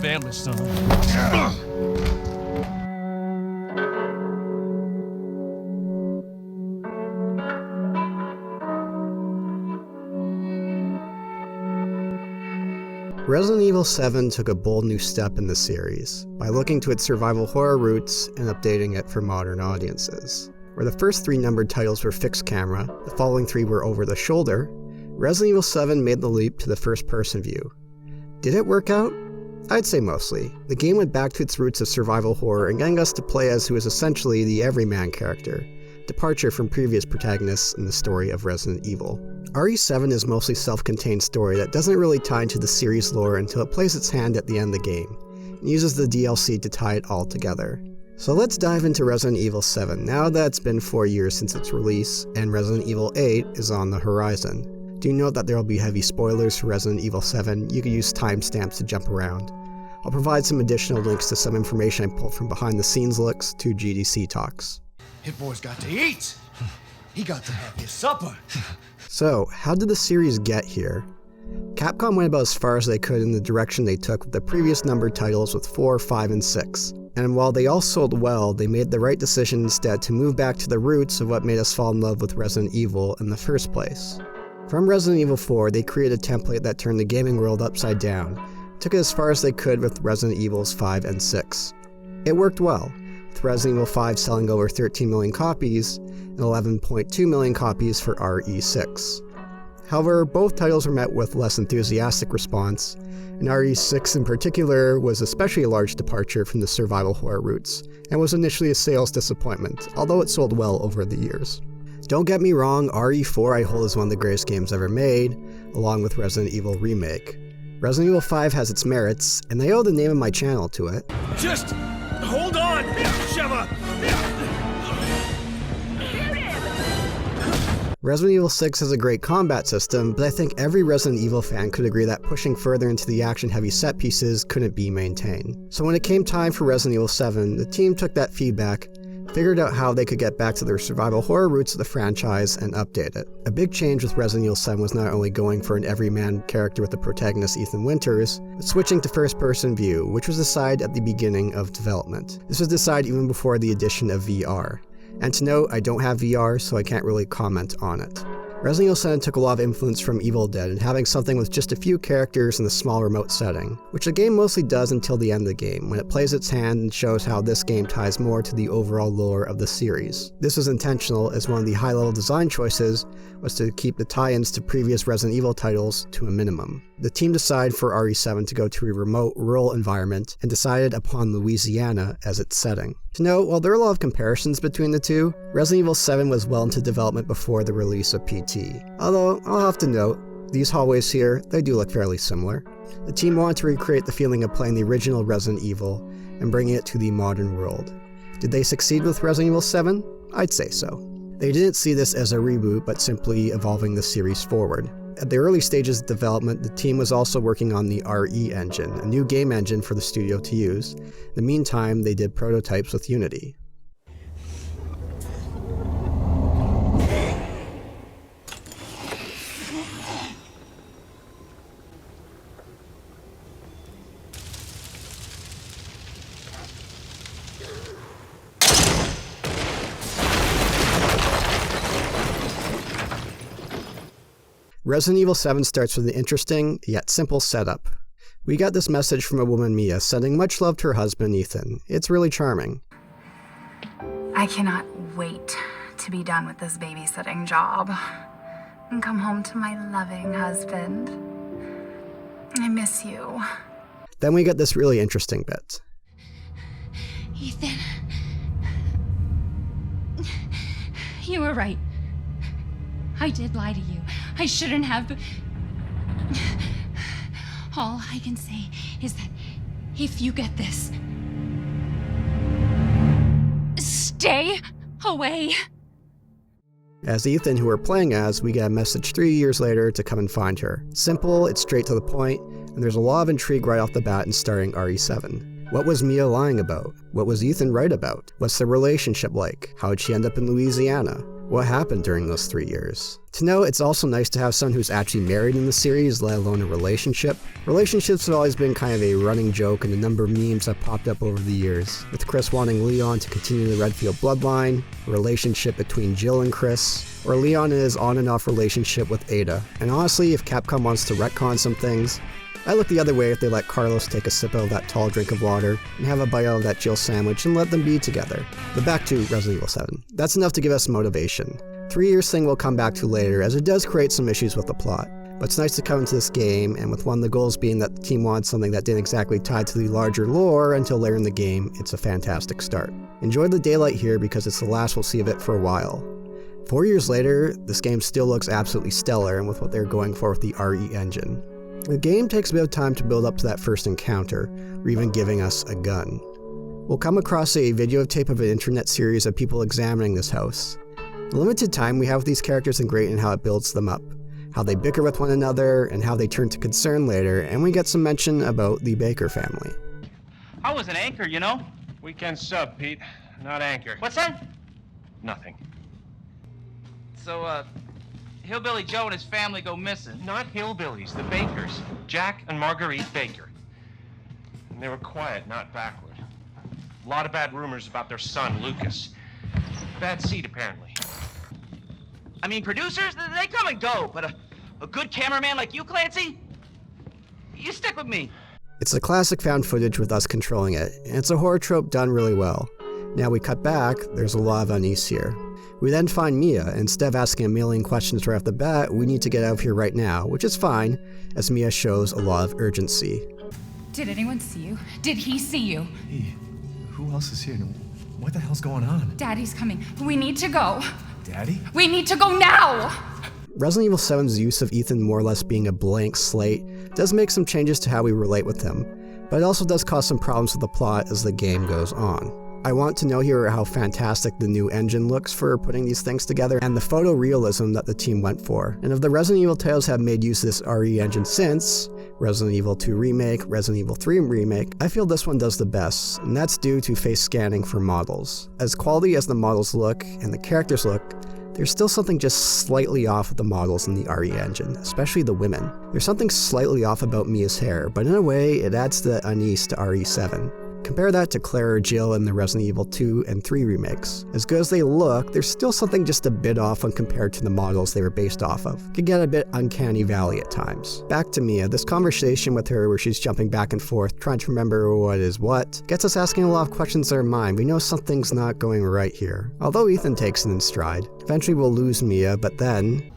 family, son. Resident Evil 7 took a bold new step in the series by looking to its survival horror roots and updating it for modern audiences. Where the first 3 numbered titles were fixed camera, the following 3 were over the shoulder, Resident Evil 7 made the leap to the first-person view. Did it work out? I'd say mostly. The game went back to its roots of survival horror and getting us to play as who is essentially the everyman character, departure from previous protagonists in the story of Resident Evil. RE7 is mostly self-contained story that doesn't really tie into the series lore until it plays its hand at the end of the game, and uses the DLC to tie it all together. So let's dive into Resident Evil 7 now that it's been 4 years since its release, and Resident Evil 8 is on the horizon. Do note that there will be heavy spoilers for Resident Evil 7, you can use timestamps to jump around. I'll provide some additional links to some information I pulled from behind the scenes looks to GDC talks. Hit boy's got to eat! He got to have his supper! So, how did the series get here? Capcom went about as far as they could in the direction they took with the previous numbered titles with 4, 5, and 6. And while they all sold well, they made the right decision instead to move back to the roots of what made us fall in love with Resident Evil in the first place. From Resident Evil 4, they created a template that turned the gaming world upside down, took it as far as they could with Resident Evils 5 and 6. It worked well, with Resident Evil 5 selling over 13 million copies and 11.2 million copies for RE6. However, both titles were met with less enthusiastic response, and RE6 in particular was especially a large departure from the survival horror roots, and was initially a sales disappointment, although it sold well over the years. Don't get me wrong, RE4 I hold as one of the greatest games ever made, along with Resident Evil Remake. Resident Evil 5 has its merits, and I owe the name of my channel to it. Just hold on, Sheva! Resident Evil 6 has a great combat system, but I think every Resident Evil fan could agree that pushing further into the action-heavy set pieces couldn't be maintained. So when it came time for Resident Evil 7, the team took that feedback, figured out how they could get back to their survival horror roots of the franchise, and update it. A big change with Resident Evil 7 was not only going for an everyman character with the protagonist Ethan Winters, but switching to first-person view, which was decided at the beginning of development. This was decided even before the addition of VR. And to note, I don't have VR, so I can't really comment on it. Resident Evil 7 took a lot of influence from Evil Dead and having something with just a few characters in a small remote setting, which the game mostly does until the end of the game, when it plays its hand and shows how this game ties more to the overall lore of the series. This was intentional, as one of the high-level design choices was to keep the tie-ins to previous Resident Evil titles to a minimum. The team decided for RE7 to go to a remote, rural environment and decided upon Louisiana as its setting. To note, while there are a lot of comparisons between the two, Resident Evil 7 was well into development before the release of PT. Although, I'll have to note, these hallways here, they do look fairly similar. The team wanted to recreate the feeling of playing the original Resident Evil and bringing it to the modern world. Did they succeed with Resident Evil 7? I'd say so. They didn't see this as a reboot, but simply evolving the series forward. At the early stages of development, the team was also working on the RE engine, a new game engine for the studio to use. In the meantime, they did prototypes with Unity. Resident Evil 7 starts with an interesting, yet simple setup. We got this message from a woman, Mia, sending much love to her husband, Ethan. It's really charming. I cannot wait to be done with this babysitting job and come home to my loving husband. I miss you. Then we get this really interesting bit. Ethan, you were right. I did lie to you. I shouldn't have, but all I can say is that if you get this, stay away. As Ethan, who we're playing as, we get a message 3 years later to come and find her. Simple, it's straight to the point, and there's a lot of intrigue right off the bat in starting RE7. What was Mia lying about? What was Ethan right about? What's their relationship like? How did she end up in Louisiana? What happened during those 3 years? To know, it's also nice to have someone who's actually married in the series, let alone a relationship. Relationships have always been kind of a running joke in a number of memes that popped up over the years, with Chris wanting Leon to continue the Redfield bloodline, a relationship between Jill and Chris, or Leon and his on and off relationship with Ada. And honestly, if Capcom wants to retcon some things, I look the other way if they let Carlos take a sip out of that tall drink of water and have a bite out of that Jill sandwich and let them be together. But back to Resident Evil 7. That's enough to give us motivation. 3 years thing we'll come back to later, as it does create some issues with the plot. But it's nice to come into this game, and with one of the goals being that the team wants something that didn't exactly tie to the larger lore until later in the game, it's a fantastic start. Enjoy the daylight here because it's the last we'll see of it for a while. 4 years later, this game still looks absolutely stellar and with what they're going for with the RE engine. The game takes a bit of time to build up to that first encounter, or even giving us a gun. We'll come across a videotape of an internet series of people examining this house. The limited time we have with these characters is great in how it builds them up, how they bicker with one another, and how they turn to concern later, and we get some mention about the Baker family. I was an anchor, you know? Weekend sub, Pete. Not anchor. What's that? Nothing. So, Hillbilly Joe and his family go missing. Not hillbillies, the Bakers. Jack and Marguerite Baker. And they were quiet, not backward. A lot of bad rumors about their son, Lucas. Bad seed, apparently. I mean, producers, they come and go, but a good cameraman like you, Clancy, you stick with me. It's a classic found footage with us controlling it, and it's a horror trope done really well. Now we cut back, there's a lot of unease here. We then find Mia, and instead of asking a million questions right off the bat, we need to get out of here right now, which is fine, as Mia shows a lot of urgency. Did anyone see you? Did he see you? Hey, who else is here? What the hell's going on? Daddy's coming. We need to go. Daddy? We need to go now! Resident Evil 7's use of Ethan more or less being a blank slate does make some changes to how we relate with him, but it also does cause some problems with the plot as the game goes on. I want to know here how fantastic the new engine looks for putting these things together and the photorealism that the team went for. And if the Resident Evil titles have made use of this RE engine since, Resident Evil 2 Remake, Resident Evil 3 Remake, I feel this one does the best, and that's due to face scanning for models. As quality as the models look and the characters look, there's still something just slightly off with the models in the RE engine, especially the women. There's something slightly off about Mia's hair, but in a way, it adds the unease to RE7. Compare that to Claire or Jill in the Resident Evil 2 and 3 remakes. As good as they look, there's still something just a bit off when compared to the models they were based off of. Could get a bit uncanny valley at times. Back to Mia, this conversation with her where she's jumping back and forth, trying to remember what is what, gets us asking a lot of questions in our mind. We know something's not going right here. Although Ethan takes it in stride. Eventually we'll lose Mia, but then...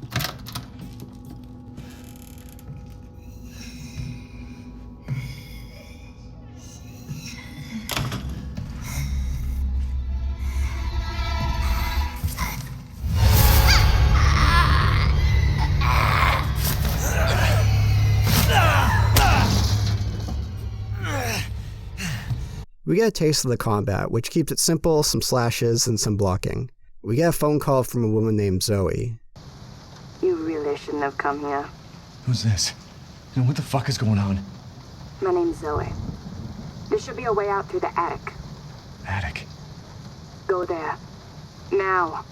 we get a taste of the combat, which keeps it simple, some slashes, and some blocking. We get a phone call from a woman named Zoe. You really shouldn't have come here. Who's this? And what the fuck is going on? My name's Zoe. There should be a way out through the attic. Attic. Go there. Now.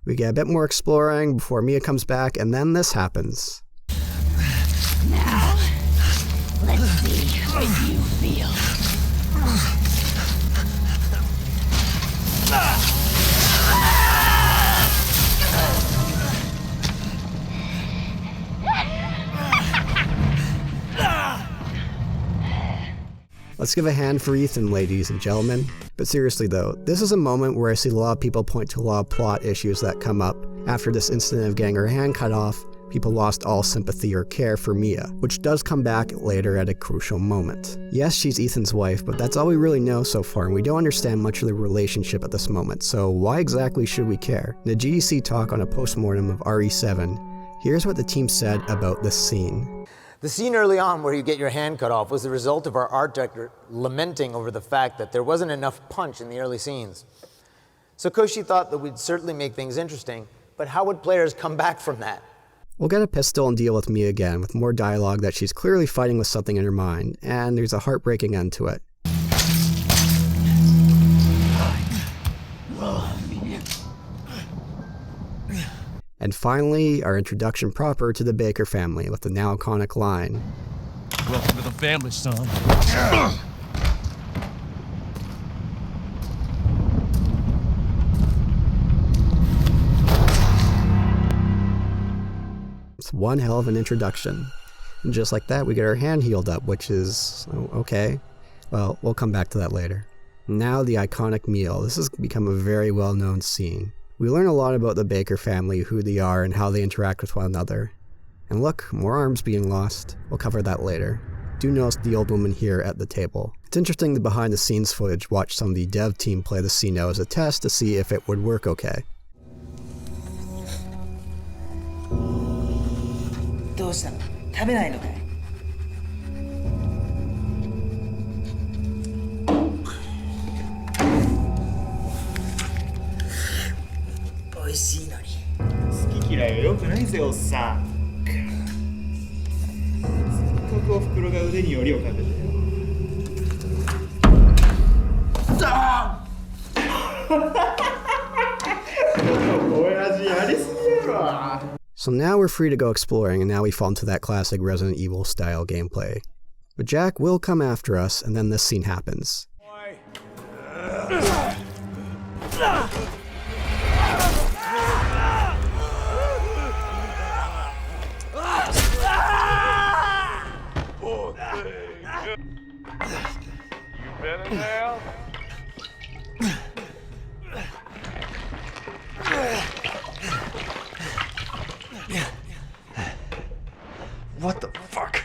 We get a bit more exploring before Mia comes back, and then this happens. Now, let's see what you feel. Let's give a hand for Ethan, ladies and gentlemen. But seriously though, this is a moment where I see a lot of people point to a lot of plot issues that come up. After this incident of getting her hand cut off, people lost all sympathy or care for Mia, which does come back later at a crucial moment. Yes, she's Ethan's wife, but that's all we really know so far, and we don't understand much of the relationship at this moment, so why exactly should we care? In the GDC talk on a postmortem of RE7, here's what the team said about this scene. The scene early on where you get your hand cut off was the result of our art director lamenting over the fact that there wasn't enough punch in the early scenes. So Koshi thought that we'd certainly make things interesting, but how would players come back from that? We'll get a pistol and deal with Mia again with more dialogue that she's clearly fighting with something in her mind, and there's a heartbreaking end to it. And finally, our introduction proper to the Baker family with the now iconic line, Welcome to the family, son. It's one hell of an introduction. And just like that, we get our hand healed up, which is, okay. Well, we'll come back to that later. Now the iconic meal. This has become a very well-known scene. We learn a lot about the Baker family, who they are, and how they interact with one another. And look, more arms being lost. We'll cover that later. Do notice the old woman here at the table. It's interesting the behind-the-scenes footage watch some of the dev team play the scene now as a test to see if it would work okay. どうしたの？食べないのかい？美味しいのに。好き嫌いは良くないぜ、おっさん。せっかくおふくろが腕によりをかけてよ。親父やりすぎやろ。 So now we're free to go exploring, and now we fall into that classic Resident Evil style gameplay. But Jack will come after us, and then this scene happens. You better now? What the fuck?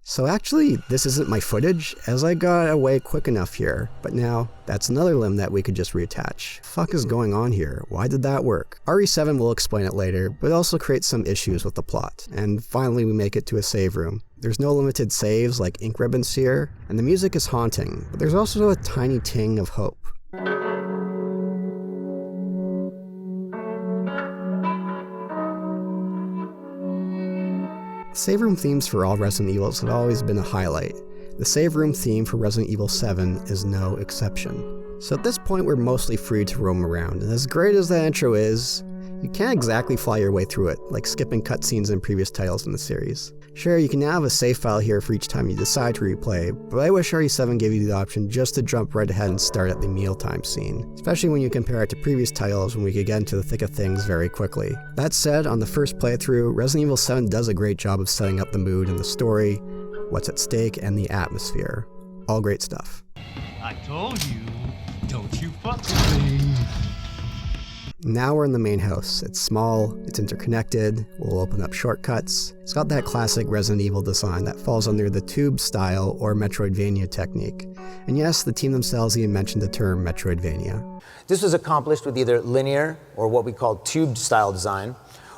So actually, this isn't my footage, as I got away quick enough here, but now, that's another limb that we could just reattach. Fuck is going on here? Why did that work? RE7 will explain it later, but it also creates some issues with the plot. And finally we make it to a save room. There's no limited saves like ink ribbons here, and the music is haunting, but there's also a tiny ting of hope. Save room themes for all Resident Evils have always been a highlight. The save room theme for Resident Evil 7 is no exception. So at this point we're mostly free to roam around, and as great as that intro is, you can't exactly fly your way through it, like skipping cutscenes in previous titles in the series. Sure, you can now have a save file here for each time you decide to replay, but I wish RE7 gave you the option just to jump right ahead and start at the mealtime scene, especially when you compare it to previous titles when we could get into the thick of things very quickly. That said, on the first playthrough, Resident Evil 7 does a great job of setting up the mood and the story, what's at stake, and the atmosphere. All great stuff. I told you, don't you fuck with me. Now we're in the main house. It's small, it's interconnected, we'll open up shortcuts. It's got that classic Resident Evil design that falls under the tube style or Metroidvania technique. And yes, the team themselves even mentioned the term Metroidvania. This was accomplished with either linear, or what we call tube style design,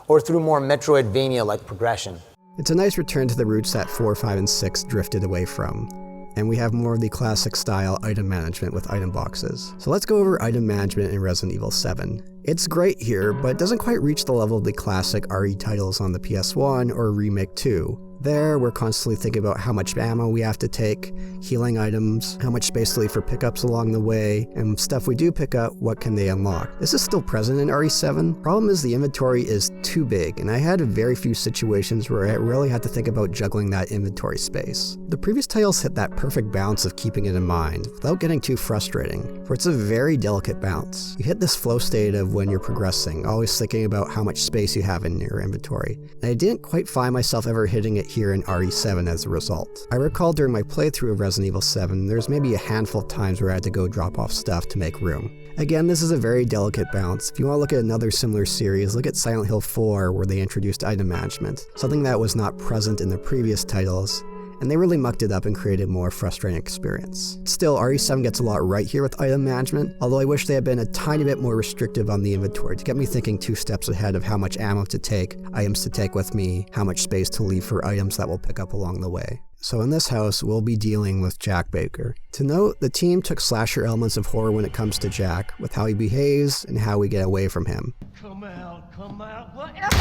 or through more Metroidvania-like progression. It's a nice return to the roots that 4, 5, and 6 drifted away from. And we have more of the classic style item management with item boxes. So let's go over item management in Resident Evil 7. It's great here, but it doesn't quite reach the level of the classic RE titles on the PS1 or Remake 2. There, we're constantly thinking about how much ammo we have to take, healing items, how much space to leave for pickups along the way, and stuff we do pick up, what can they unlock. This is still present in RE7. Problem is the inventory is too big, and I had very few situations where I really had to think about juggling that inventory space. The previous titles hit that perfect balance of keeping it in mind, without getting too frustrating, for it's a very delicate balance. You hit this flow state of when you're progressing, always thinking about how much space you have in your inventory. And I didn't quite find myself ever hitting it here in RE7 as a result. I recall during my playthrough of Resident Evil 7, there's maybe a handful of times where I had to go drop off stuff to make room. Again, this is a very delicate balance. If you want to look at another similar series, look at Silent Hill 4 where they introduced item management, something that was not present in the previous titles, and they really mucked it up and created a more frustrating experience. Still, RE7 gets a lot right here with item management, although I wish they had been a tiny bit more restrictive on the inventory to get me thinking 2 steps ahead of how much ammo to take, items to take with me, how much space to leave for items that we'll pick up along the way. So in this house, we'll be dealing with Jack Baker. To note, the team took slasher elements of horror when it comes to Jack, with how he behaves and how we get away from him. Come out, whatever!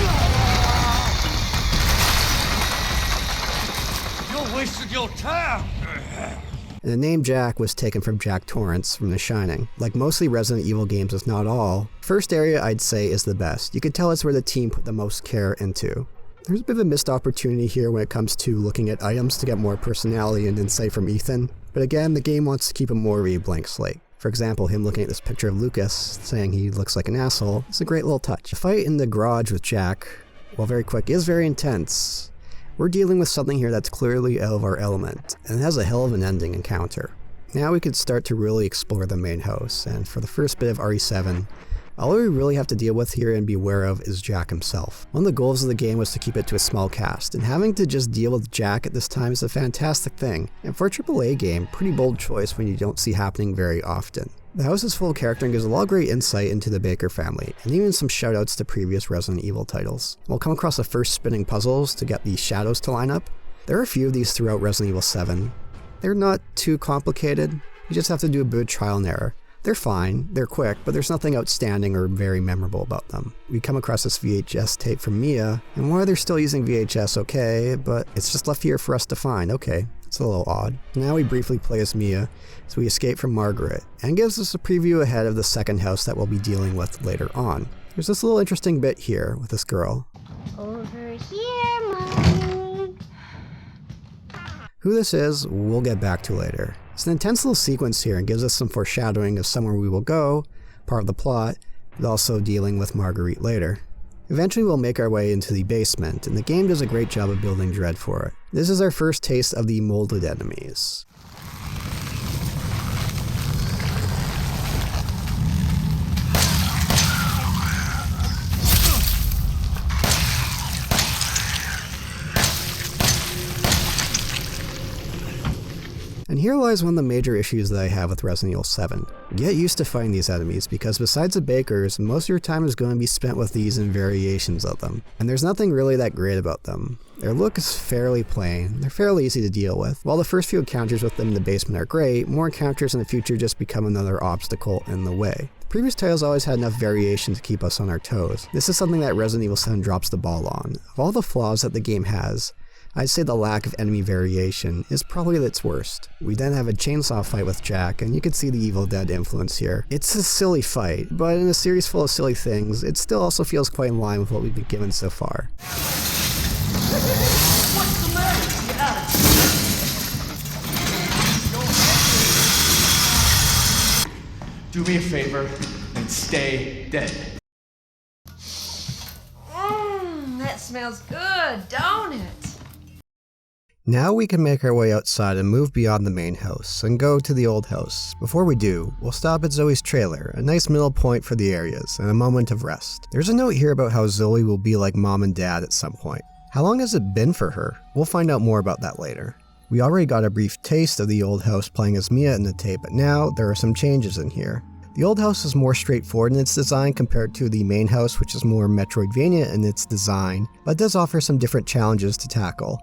You're wasting your time! And the name Jack was taken from Jack Torrance from The Shining. Like mostly Resident Evil games, if not all, first area I'd say is the best. You could tell it's where the team put the most care into. There's a bit of a missed opportunity here when it comes to looking at items to get more personality and insight from Ethan, but again, the game wants to keep him more of a blank slate. For example, him looking at this picture of Lucas, saying he looks like an asshole, is a great little touch. The fight in the garage with Jack, while very quick, is very intense. We're dealing with something here that's clearly out of our element, and it has a hell of an ending encounter. Now we could start to really explore the main house, and for the first bit of RE7, all we really have to deal with here and be aware of is Jack himself. One of the goals of the game was to keep it to a small cast, and having to just deal with Jack at this time is a fantastic thing, and for a AAA game, pretty bold choice when you don't see happening very often. The house is full of character and gives a lot of great insight into the Baker family, and even some shoutouts to previous Resident Evil titles. We'll come across the first spinning puzzles to get the shadows to line up. There are a few of these throughout Resident Evil 7. They're not too complicated, you just have to do a bit of trial and error. They're fine, they're quick, but there's nothing outstanding or very memorable about them. We come across this VHS tape from Mia, and why they're still using VHS, okay, but it's just left here for us to find, okay. It's a little odd. Now we briefly play as Mia as we escape from Margaret, and gives us a preview ahead of the second house that we'll be dealing with later on. There's this little interesting bit here with this girl. Over here, Mommy. Who this is, we'll get back to later. It's an intense little sequence here and gives us some foreshadowing of somewhere we will go, part of the plot, but also dealing with Marguerite later. Eventually we'll make our way into the basement, and the game does a great job of building dread for it. This is our first taste of the molded enemies. And here lies one of the major issues that I have with Resident Evil 7. Get used to fighting these enemies, because besides the Bakers, most of your time is going to be spent with these and variations of them. And there's nothing really that great about them. Their look is fairly plain, they're fairly easy to deal with. While the first few encounters with them in the basement are great, more encounters in the future just become another obstacle in the way. The previous titles always had enough variation to keep us on our toes. This is something that Resident Evil 7 drops the ball on. Of all the flaws that the game has, I'd say the lack of enemy variation is probably at its worst. We then have a chainsaw fight with Jack, and you can see the Evil Dead influence here. It's a silly fight, but in a series full of silly things, it still also feels quite in line with what we've been given so far. What's the matter? Do me a favor and stay dead. That smells good, don't it? Now we can make our way outside and move beyond the main house, and go to the old house. Before we do, we'll stop at Zoe's trailer, a nice middle point for the areas, and a moment of rest. There's a note here about how Zoe will be like mom and dad at some point. How long has it been for her? We'll find out more about that later. We already got a brief taste of the old house playing as Mia in the tape, but now there are some changes in here. The old house is more straightforward in its design compared to the main house, which is more Metroidvania in its design, but does offer some different challenges to tackle.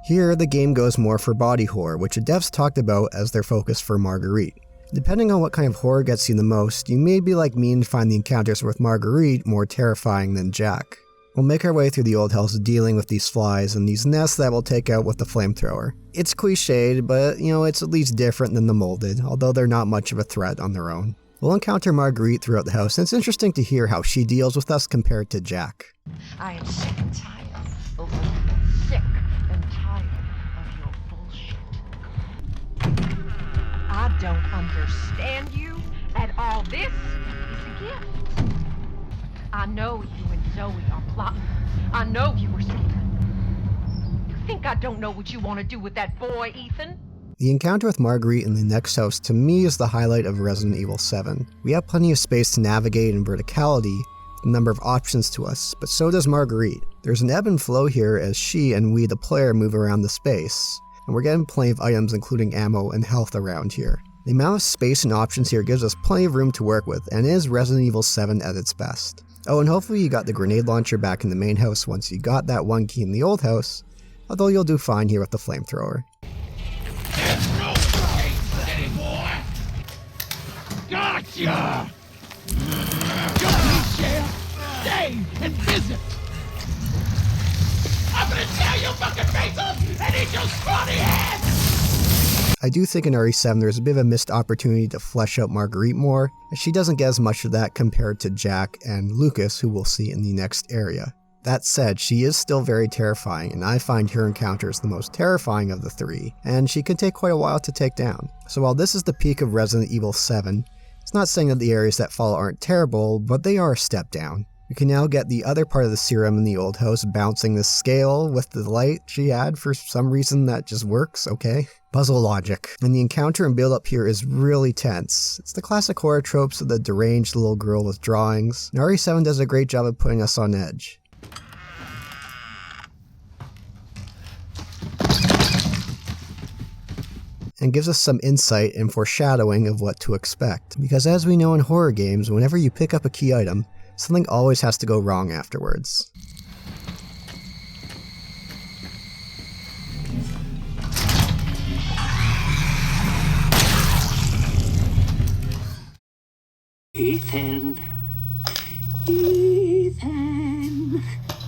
Here, the game goes more for body horror, which the devs talked about as their focus for Marguerite. Depending on what kind of horror gets you the most, you may be like me and find the encounters with Marguerite more terrifying than Jack. We'll make our way through the old house dealing with these flies and these nests that we'll take out with the flamethrower. It's cliched, but it's at least different than the molded, although they're not much of a threat on their own. We'll encounter Marguerite throughout the house, and it's interesting to hear how she deals with us compared to Jack. I am sick and tired of sick and tired of your bullshit. I don't understand you at all. This is a gift. I know you and Zoe are plotting. I know you were scared. You think I don't know what you want to do with that boy, Ethan? The encounter with Marguerite in the next house to me is the highlight of Resident Evil 7. We have plenty of space to navigate in verticality, a number of options to us, but so does Marguerite. There's an ebb and flow here as she and we the player move around the space, and we're getting plenty of items including ammo and health around here. The amount of space and options here gives us plenty of room to work with, and is Resident Evil 7 at its best. Oh, and hopefully you got the grenade launcher back in the main house once you got that one key in the old house, although you'll do fine here with the flamethrower. Gotcha! Stay and visit! I'm gonna tear your fucking face off and eat your scrawny head! I do think in RE7 there's a bit of a missed opportunity to flesh out Marguerite more, as she doesn't get as much of that compared to Jack and Lucas, who we'll see in the next area. That said, she is still very terrifying, and I find her encounters the most terrifying of the three, and she can take quite a while to take down. So while this is the peak of Resident Evil 7, it's not saying that the areas that follow aren't terrible, but they are a step down. We can now get the other part of the serum in the old house bouncing this scale with the light she had for some reason that just works, okay? Puzzle logic. And the encounter and build up here is really tense. It's the classic horror tropes of the deranged little girl with drawings, and RE7 does a great job of putting us on edge. And gives us some insight and foreshadowing of what to expect. Because as we know in horror games, whenever you pick up a key item, something always has to go wrong afterwards. Ethan.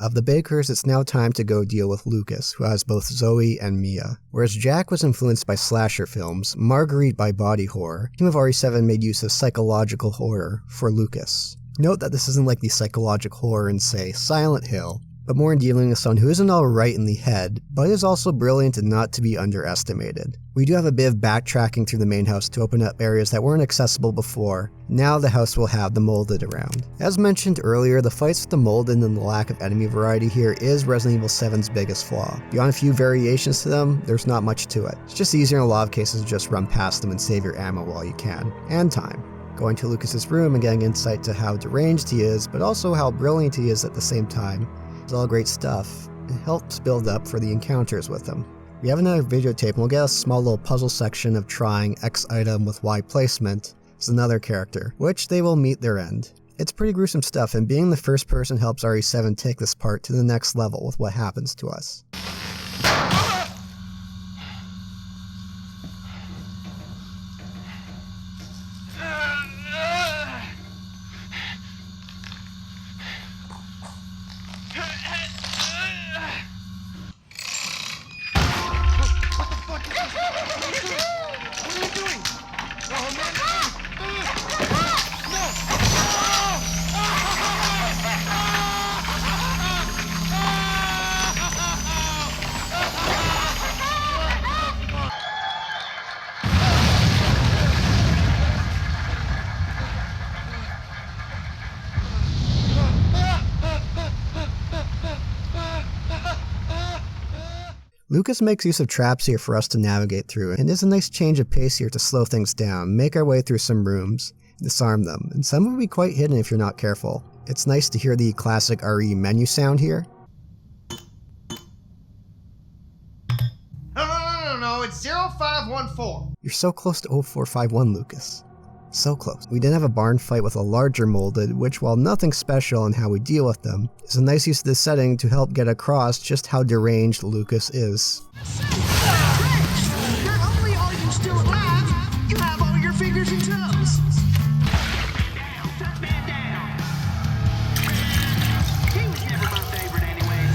Of the Bakers, it's now time to go deal with Lucas, who has both Zoe and Mia. Whereas Jack was influenced by slasher films, Marguerite by body horror, Team of RE7 made use of psychological horror for Lucas. Note that this isn't like the psychological horror in, say, Silent Hill, but more in dealing with someone who isn't alright in the head, but is also brilliant and not to be underestimated. We do have a bit of backtracking through the main house to open up areas that weren't accessible before. Now the house will have the molded around. As mentioned earlier, the fights with the molded and the lack of enemy variety here is Resident Evil 7's biggest flaw. Beyond a few variations to them, there's not much to it. It's just easier in a lot of cases to just run past them and save your ammo while you can, and time. Going to Lucas's room and getting insight to how deranged he is, but also how brilliant he is at the same time. It's all great stuff. It helps build up for the encounters with him. We have another videotape and we'll get a small little puzzle section of trying X item with Y placement as another character, which they will meet their end. It's pretty gruesome stuff, and being the first person helps RE7 take this part to the next level with what happens to us. Lucas makes use of traps here for us to navigate through, and is a nice change of pace here to slow things down, make our way through some rooms, disarm them, and some will be quite hidden if you're not careful. It's nice to hear the classic RE menu sound here. No, it's 0514. You're so close to 0451, Lucas. So close. We did have a barn fight with a larger molded, which, while nothing special in how we deal with them, is a nice use of this setting to help get across just how deranged Lucas is. Not only are you still alive, you have all your fingers and toes. He was never my favorite anyways.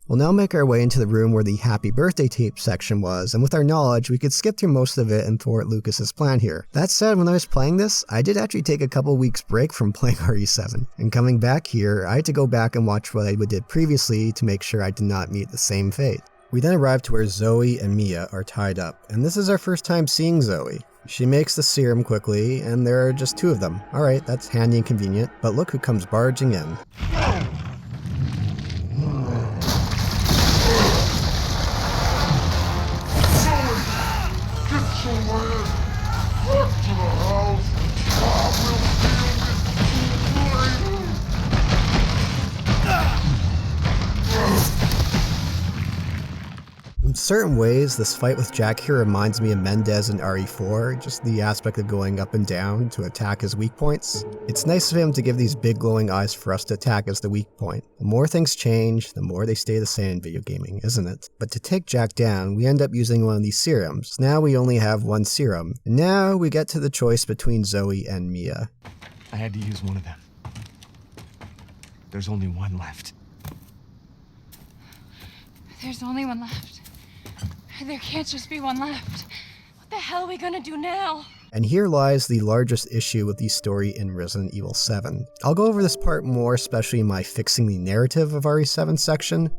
We'll now make our way into the room where the happy birthday tape section was, and with our knowledge, we could skip through most of it and thwart Lucas's plan here. That said, when I was playing this, I did actually take a couple weeks break from playing RE7, and coming back here, I had to go back and watch what I did previously to make sure I did not meet the same fate. We then arrive to where Zoe and Mia are tied up, and this is our first time seeing Zoe. She makes the serum quickly, and there are just two of them. Alright, that's handy and convenient, but look who comes barging in. In certain ways, this fight with Jack here reminds me of Mendez in RE4, just the aspect of going up and down to attack his weak points. It's nice of him to give these big glowing eyes for us to attack as the weak point. The more things change, the more they stay the same in video gaming, isn't it? But to take Jack down, we end up using one of these serums. Now we only have one serum, and now we get to the choice between Zoe and Mia. I had to use one of them. There's only one left. There's only one left. There can't just be one left. What the hell are we gonna do now? And here lies the largest issue with the story in Resident Evil 7. I'll go over this part more, especially in my Fixing the Narrative of RE7 section,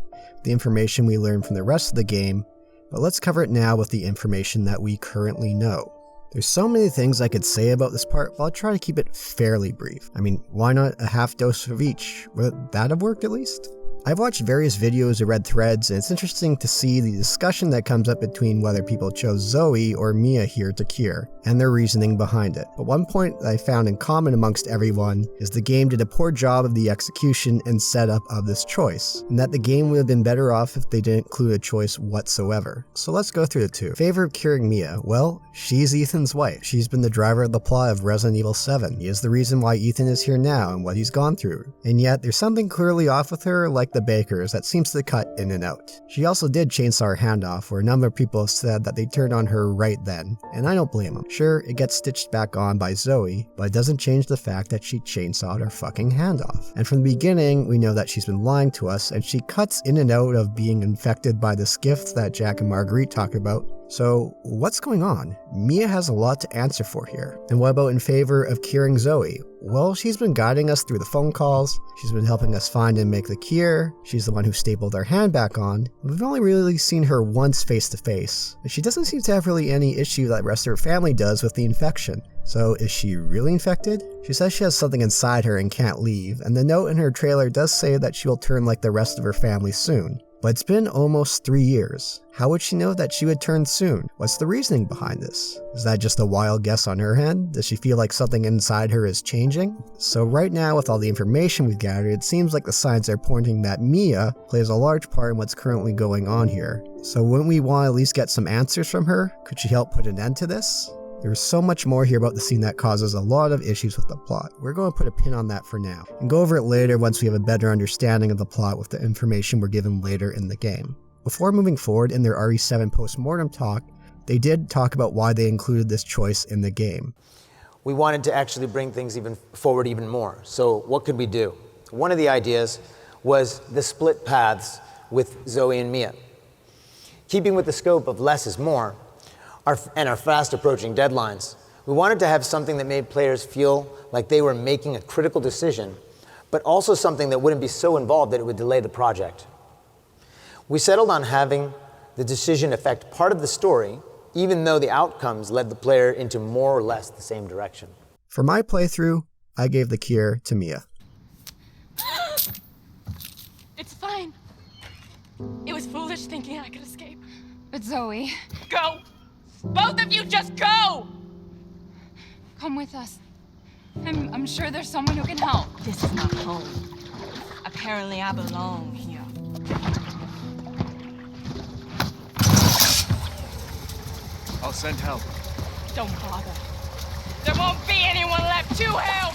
the information we learned from the rest of the game, but let's cover it now with the information that we currently know. There's so many things I could say about this part, but I'll try to keep it fairly brief. I mean, why not a half dose of each? Would that have worked at least? I've watched various videos or read threads, and it's interesting to see the discussion that comes up between whether people chose Zoe or Mia here to cure, and their reasoning behind it. But one point that I found in common amongst everyone is the game did a poor job of the execution and setup of this choice, and that the game would have been better off if they didn't include a choice whatsoever. So let's go through the two. Favor of curing Mia. Well, she's Ethan's wife. She's been the driver of the plot of Resident Evil 7. He is the reason why Ethan is here now and what he's gone through. And yet, there's something clearly off with her, like the bakers, that seems to cut in and out. She also did chainsaw her hand off, where a number of people have said that they turned on her right then, and I don't blame them. Sure, it gets stitched back on by Zoe, but it doesn't change the fact that she chainsawed her fucking hand off. And from the beginning, we know that she's been lying to us, and she cuts in and out of being infected by this gift that Jack and Marguerite talk about. So, what's going on? Mia has a lot to answer for here. And what about in favor of curing Zoe? Well, she's been guiding us through the phone calls, she's been helping us find and make the cure, she's the one who stapled our hand back on. We've only really seen her once face to face, and she doesn't seem to have really any issue that the rest of her family does with the infection. So is she really infected? She says she has something inside her and can't leave, and the note in her trailer does say that she will turn like the rest of her family soon. But it's been almost 3 years. How would she know that she would turn soon? What's the reasoning behind this? Is that just a wild guess on her end? Does she feel like something inside her is changing? So right now, with all the information we've gathered, it seems like the signs are pointing that Mia plays a large part in what's currently going on here. So wouldn't we want to at least get some answers from her? Could she help put an end to this? There's so much more here about the scene that causes a lot of issues with the plot. We're going to put a pin on that for now, and go over it later once we have a better understanding of the plot with the information we're given later in the game. Before moving forward in their RE7 post-mortem talk, they did talk about why they included this choice in the game. We wanted to actually bring things forward even more. So what could we do? One of the ideas was the split paths with Zoe and Mia. Keeping with the scope of less is more, and our fast approaching deadlines, we wanted to have something that made players feel like they were making a critical decision, but also something that wouldn't be so involved that it would delay the project. We settled on having the decision affect part of the story, even though the outcomes led the player into more or less the same direction. For my playthrough, I gave the cure to Mia. It's fine. It was foolish thinking I could escape. But Zoe... Go! Both of you just go! Come with us. I'm sure there's someone who can help. This is my home. Apparently I belong here. I'll send help. Don't bother. There won't be anyone left to help!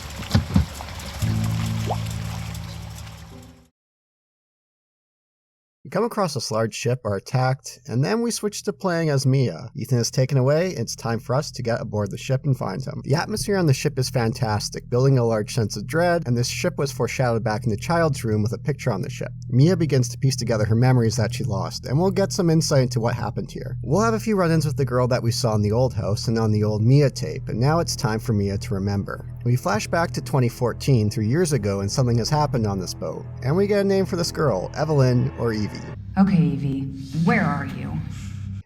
We come across this large ship, are attacked, and then we switch to playing as Mia. Ethan is taken away, and it's time for us to get aboard the ship and find him. The atmosphere on the ship is fantastic, building a large sense of dread, and this ship was foreshadowed back in the child's room with a picture on the ship. Mia begins to piece together her memories that she lost, and we'll get some insight into what happened here. We'll have a few run-ins with the girl that we saw in the old house and on the old Mia tape, and now it's time for Mia to remember. We flash back to 2014, 3 years ago, and something has happened on this boat, and we get a name for this girl, Evelyn or Evie. Okay, Evie, where are you?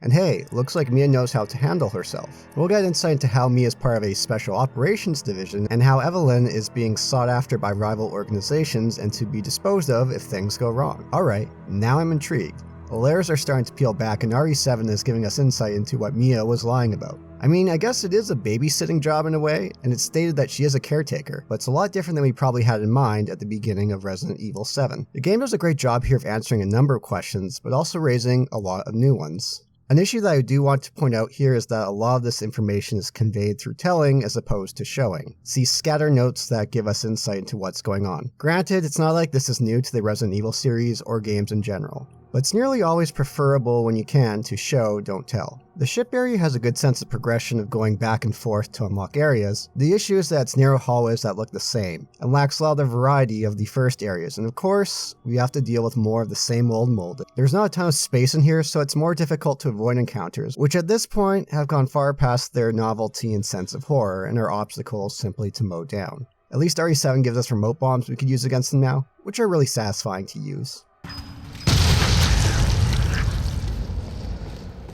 And hey, looks like Mia knows how to handle herself. We'll get insight into how Mia is part of a special operations division and how Evelyn is being sought after by rival organizations and to be disposed of if things go wrong. Alright, now I'm intrigued. The layers are starting to peel back and RE7 is giving us insight into what Mia was lying about. I mean, I guess it is a babysitting job in a way, and it's stated that she is a caretaker, but it's a lot different than we probably had in mind at the beginning of Resident Evil 7. The game does a great job here of answering a number of questions, but also raising a lot of new ones. An issue that I do want to point out here is that a lot of this information is conveyed through telling as opposed to showing. See scatter notes that give us insight into what's going on. Granted, it's not like this is new to the Resident Evil series or games in general. but it's nearly always preferable when you can to show, don't tell. The ship area has a good sense of progression of going back and forth to unlock areas. The issue is that it's narrow hallways that look the same, and lacks a lot of the variety of the first areas, and of course, we have to deal with more of the same old molded. There's not a ton of space in here, so it's more difficult to avoid encounters, which at this point have gone far past their novelty and sense of horror, and are obstacles simply to mow down. At least RE7 gives us remote bombs we could use against them now, which are really satisfying to use.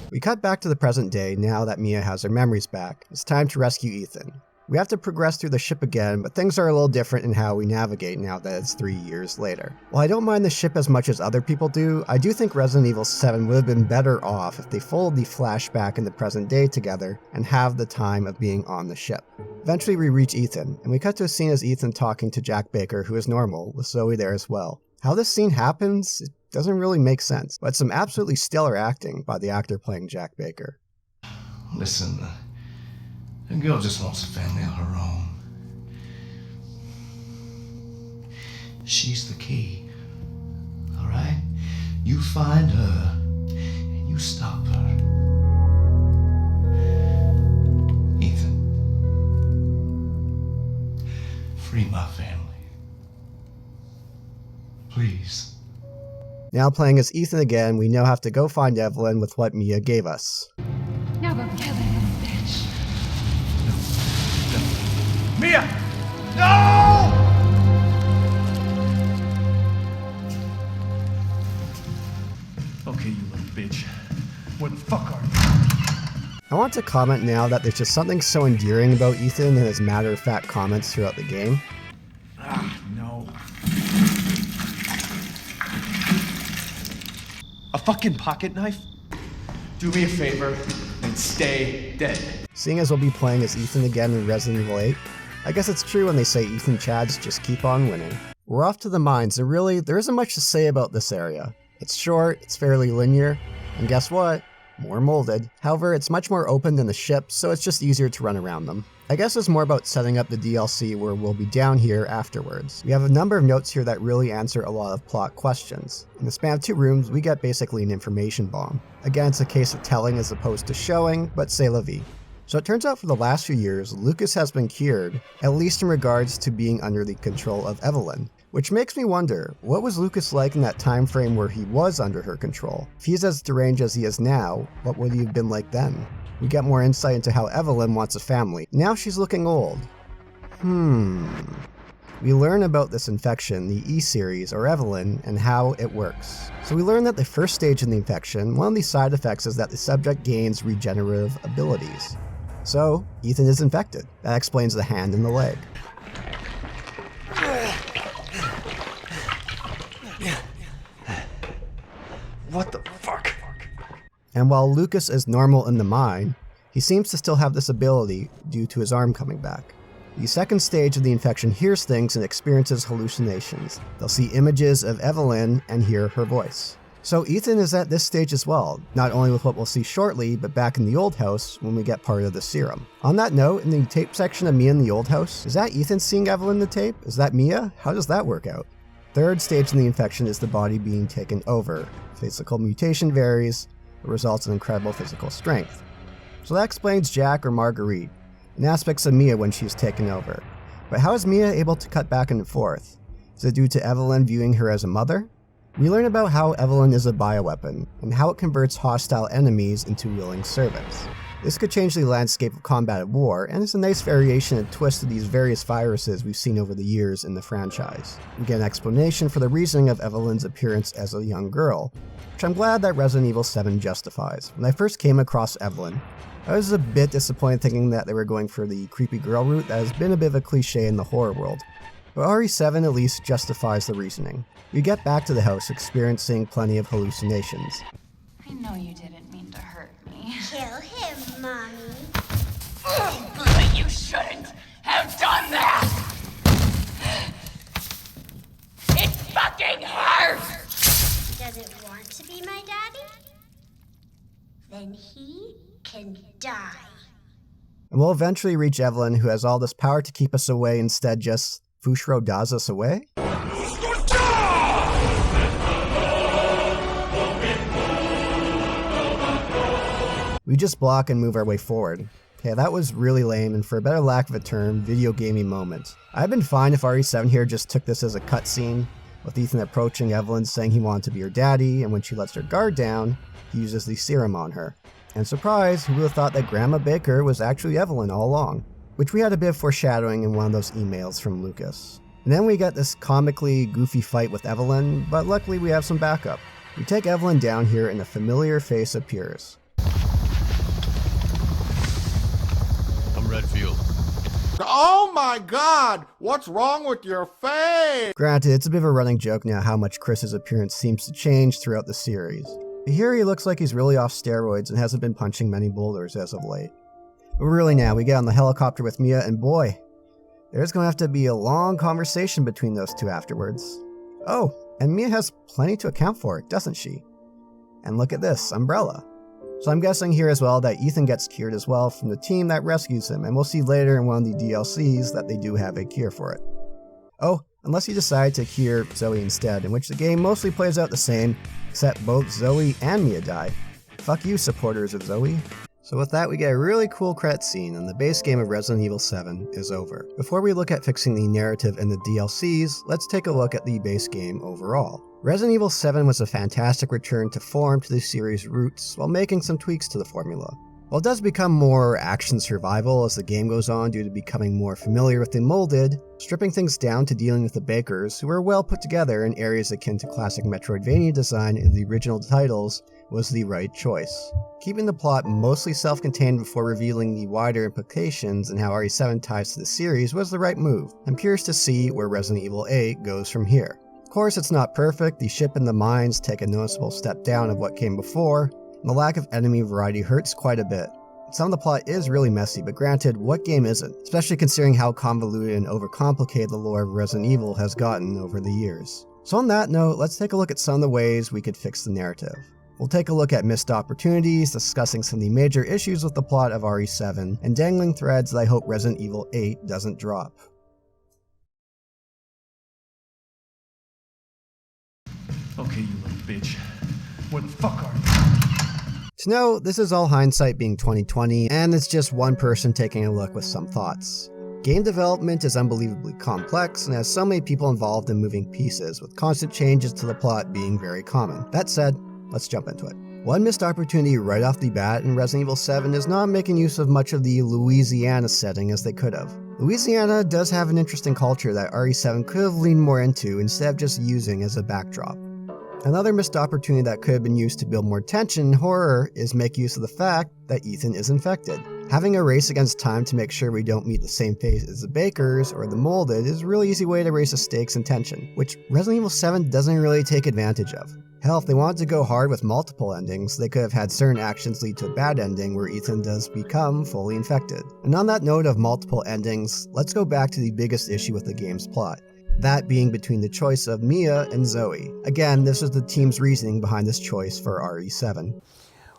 We cut back to the present day now that Mia has her memories back. It's time to rescue Ethan. We have to progress through the ship again, but things are a little different in how we navigate now that it's 3 years later. While I don't mind the ship as much as other people do, I do think Resident Evil 7 would have been better off if they folded the flashback and the present day together and have the time of being on the ship. Eventually we reach Ethan, and we cut to a scene as Ethan talking to Jack Baker, who is normal, with Zoe there as well. How this scene happens, it doesn't really make sense, but some absolutely stellar acting by the actor playing Jack Baker. Listen, the girl just wants a family of her own. She's the key, all right? You find her, and you stop her. Ethan, free my family. Please. Now playing as Ethan again, we now have to go find Evelyn with what Mia gave us. Now go kill that little bitch. Mia! No! Okay, you little bitch. Where the fuck are you? I want to comment now that there's just something so endearing about Ethan and his matter-of-fact comments throughout the game. No. A fucking pocket knife? Do me a favor and stay dead. Seeing as we'll be playing as Ethan again in Resident Evil 8, I guess it's true when they say Ethan Chads just keep on winning. We're off to the mines, and really, there isn't much to say about this area. It's short, it's fairly linear, and guess what? More molded. However, it's much more open than the ships, so it's just easier to run around them. I guess it's more about setting up the DLC where we'll be down here afterwards. We have a number of notes here that really answer a lot of plot questions. In the span of 2 rooms, we get basically an information bomb. Again, it's a case of telling as opposed to showing, but c'est la vie. So it turns out for the last few years, Lucas has been cured, at least in regards to being under the control of Evelyn. Which makes me wonder, what was Lucas like in that time frame where he was under her control? If he's as deranged as he is now, what would he have been like then? We get more insight into how Evelyn wants a family. Now she's looking old. We learn about this infection, the E-series, or Evelyn, and how it works. So we learn that the first stage in the infection, one of the side effects is that the subject gains regenerative abilities. So, Ethan is infected. That explains the hand and the leg. What the fuck? And while Lucas is normal in the mine, he seems to still have this ability due to his arm coming back. The second stage of the infection hears things and experiences hallucinations. They'll see images of Evelyn and hear her voice. So Ethan is at this stage as well, not only with what we'll see shortly, but back in the old house when we get part of the serum. On that note, in the tape section of Mia in the old house, is that Ethan seeing Evelyn in the tape? Is that Mia? How does that work out? Third stage in the infection is the body being taken over. Physical mutation varies, but results in incredible physical strength. So that explains Jack or Marguerite, and aspects of Mia when she's taken over. But how is Mia able to cut back and forth? Is it due to Evelyn viewing her as a mother? We learn about how Evelyn is a bioweapon, and how it converts hostile enemies into willing servants. This could change the landscape of combat at war, and it's a nice variation and twist to these various viruses we've seen over the years in the franchise. We get an explanation for the reasoning of Evelyn's appearance as a young girl, which I'm glad that Resident Evil 7 justifies. When I first came across Evelyn, I was a bit disappointed thinking that they were going for the creepy girl route that has been a bit of a cliche in the horror world. But RE7 at least justifies the reasoning. We get back to the house experiencing plenty of hallucinations. I know you didn't mean to hurt me. Kill him, Mommy. But you shouldn't have done that! It fucking hurts! Does it want to be my daddy? Then he can die. And we'll eventually reach Evelyn, who has all this power to keep us away, instead just Fushiro does us away? We just block and move our way forward. Okay, that was really lame, and for a better lack of a term, video gamey moment. I'd been fine if RE7 here just took this as a cutscene, with Ethan approaching Evelyn saying he wanted to be her daddy, and when she lets her guard down, he uses the serum on her. And surprise, who would have thought that Grandma Baker was actually Evelyn all along? Which we had a bit of foreshadowing in one of those emails from Lucas. And then we get this comically goofy fight with Evelyn, but luckily we have some backup. We take Evelyn down here and a familiar face appears. I'm Redfield. Oh my god! What's wrong with your face? Granted, it's a bit of a running joke now how much Chris's appearance seems to change throughout the series. But here he looks like he's really off steroids and hasn't been punching many boulders as of late. But really now, we get on the helicopter with Mia, and boy, there's going to have to be a long conversation between those two afterwards. Oh, and Mia has plenty to account for, doesn't she? And look at this, Umbrella. So I'm guessing here as well that Ethan gets cured as well from the team that rescues him, and we'll see later in one of the DLCs that they do have a cure for it. Oh, unless you decide to cure Zoe instead, in which the game mostly plays out the same, except both Zoe and Mia die. Fuck you, supporters of Zoe. So with that, we get a really cool credit scene, and the base game of Resident Evil 7 is over. Before we look at fixing the narrative and the DLCs, let's take a look at the base game overall. Resident Evil 7 was a fantastic return to form to the series' roots, while making some tweaks to the formula. While it does become more action survival as the game goes on due to becoming more familiar with the molded, stripping things down to dealing with the Bakers, who were well put together in areas akin to classic Metroidvania design in the original titles, was the right choice. Keeping the plot mostly self-contained before revealing the wider implications and how RE7 ties to the series was the right move. I'm curious to see where Resident Evil 8 goes from here. Of course, it's not perfect, the ship and the mines take a noticeable step down of what came before, and the lack of enemy variety hurts quite a bit. Some of the plot is really messy, but granted, what game isn't? Especially considering how convoluted and overcomplicated the lore of Resident Evil has gotten over the years. So on that note, let's take a look at some of the ways we could fix the narrative. We'll take a look at missed opportunities, discussing some of the major issues with the plot of RE7, and dangling threads that I hope Resident Evil 8 doesn't drop. Okay, you little bitch. Where the fuck are you? To know, this is all hindsight being 2020, and it's just one person taking a look with some thoughts. Game development is unbelievably complex and has so many people involved in moving pieces, with constant changes to the plot being very common. That said, let's jump into it. One missed opportunity right off the bat in Resident Evil 7 is not making use of much of the Louisiana setting as they could have. Louisiana does have an interesting culture that RE7 could have leaned more into instead of just using as a backdrop. Another missed opportunity that could have been used to build more tension and horror is make use of the fact that Ethan is infected. Having a race against time to make sure we don't meet the same fate as the Bakers or the Molded is a really easy way to raise the stakes and tension, which Resident Evil 7 doesn't really take advantage of. Hell, if they wanted to go hard with multiple endings, they could have had certain actions lead to a bad ending where Ethan does become fully infected. And on that note of multiple endings, let's go back to the biggest issue with the game's plot. That being between the choice of Mia and Zoe. Again, this was the team's reasoning behind this choice for RE7.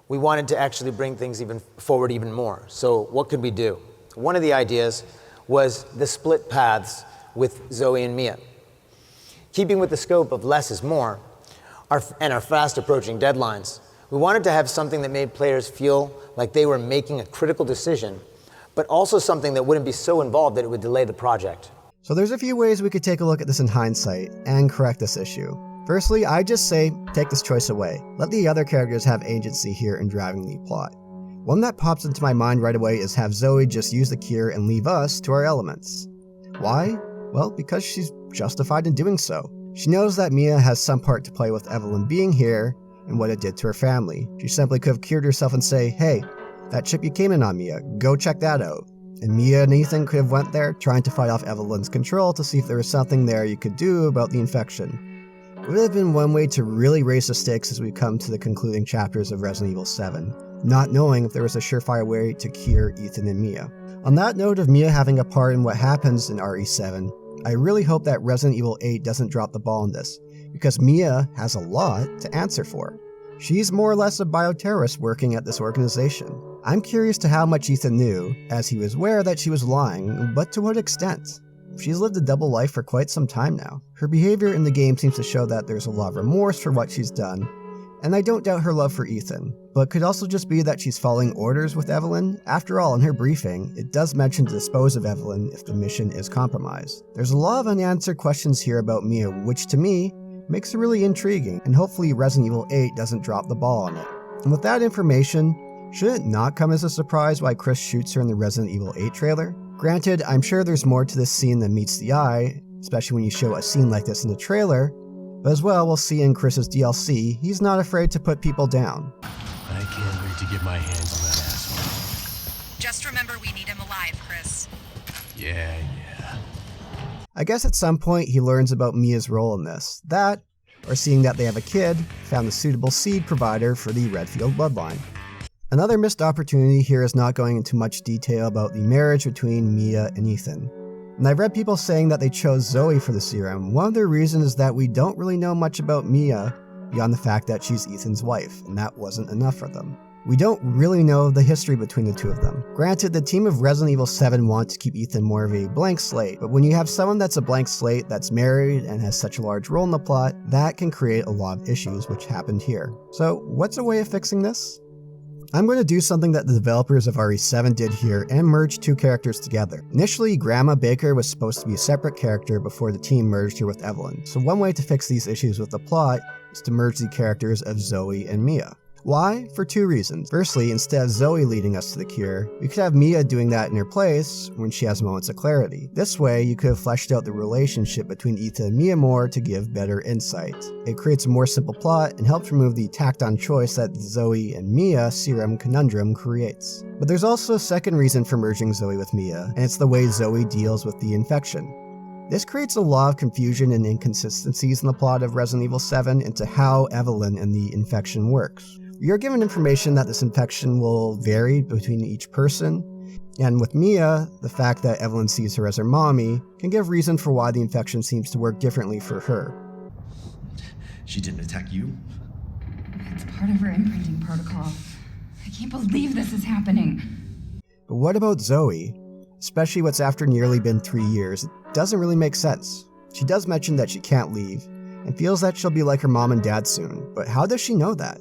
We wanted to actually bring things forward even more. So what could we do? One of the ideas was the split paths with Zoe and Mia. Keeping with the scope of less is more, and our fast approaching deadlines, we wanted to have something that made players feel like they were making a critical decision, but also something that wouldn't be so involved that it would delay the project. So there's a few ways we could take a look at this in hindsight and correct this issue. Firstly, I just say, take this choice away. Let the other characters have agency here in driving the plot. One that pops into my mind right away is have Zoe just use the cure and leave us to our elements. Why? Well, because she's justified in doing so. She knows that Mia has some part to play with Evelyn being here and what it did to her family. She simply could have cured herself and say, hey, that chip you came in on, Mia, go check that out. And Mia and Ethan could have went there trying to fight off Evelyn's control to see if there was something there you could do about the infection. It would have been one way to really raise the stakes as we come to the concluding chapters of Resident Evil 7, not knowing if there was a surefire way to cure Ethan and Mia. On that note of Mia having a part in what happens in RE7, I really hope that Resident Evil 8 doesn't drop the ball on this, because Mia has a lot to answer for. She's more or less a bioterrorist working at this organization. I'm curious to how much Ethan knew, as he was aware that she was lying, but to what extent? She's lived a double life for quite some time now. Her behavior in the game seems to show that there's a lot of remorse for what she's done, And I don't doubt her love for Ethan, but it could also just be that she's following orders with Evelyn. After all, in her briefing, it does mention to dispose of Evelyn if the mission is compromised. There's a lot of unanswered questions here about Mia, which to me makes it really intriguing, and hopefully Resident Evil 8 doesn't drop the ball on it. And with that information, should it not come as a surprise why Chris shoots her in the Resident Evil 8 trailer? Granted, I'm sure there's more to this scene than meets the eye, especially when you show a scene like this in the trailer, but as well, we'll see in Chris's DLC, he's not afraid to put people down. I can't wait to get my hands on that asshole. Just remember we need him alive, Chris. Yeah. I guess at some point he learns about Mia's role in this. That, or seeing that they have a kid, found a suitable seed provider for the Redfield bloodline. Another missed opportunity here is not going into much detail about the marriage between Mia and Ethan. And I've read people saying that they chose Zoe for the serum. One of the reasons is that we don't really know much about Mia beyond the fact that she's Ethan's wife, and that wasn't enough for them. We don't really know the history between the two of them. Granted, the team of Resident Evil 7 want to keep Ethan more of a blank slate, but when you have someone that's a blank slate that's married and has such a large role in the plot, that can create a lot of issues, which happened here. So what's a way of fixing this? I'm going to do something that the developers of RE7 did here and merge two characters together. Initially, Grandma Baker was supposed to be a separate character before the team merged her with Evelyn. So one way to fix these issues with the plot is to merge the characters of Zoe and Mia. Why? For two reasons. Firstly, instead of Zoe leading us to the cure, we could have Mia doing that in her place when she has moments of clarity. This way, you could have fleshed out the relationship between Ethan and Mia more to give better insight. It creates a more simple plot and helps remove the tacked-on choice that the Zoe and Mia serum conundrum creates. But there's also a second reason for merging Zoe with Mia, and it's the way Zoe deals with the infection. This creates a lot of confusion and inconsistencies in the plot of Resident Evil 7 into how Evelyn and the infection works. You're given information that this infection will vary between each person, and with Mia, the fact that Evelyn sees her as her mommy can give reason for why the infection seems to work differently for her. She didn't attack you? It's part of her imprinting protocol. I can't believe this is happening. But what about Zoe? Especially what's after nearly been 3 years, it doesn't really make sense. She does mention that she can't leave, and feels that she'll be like her mom and dad soon, but how does she know that?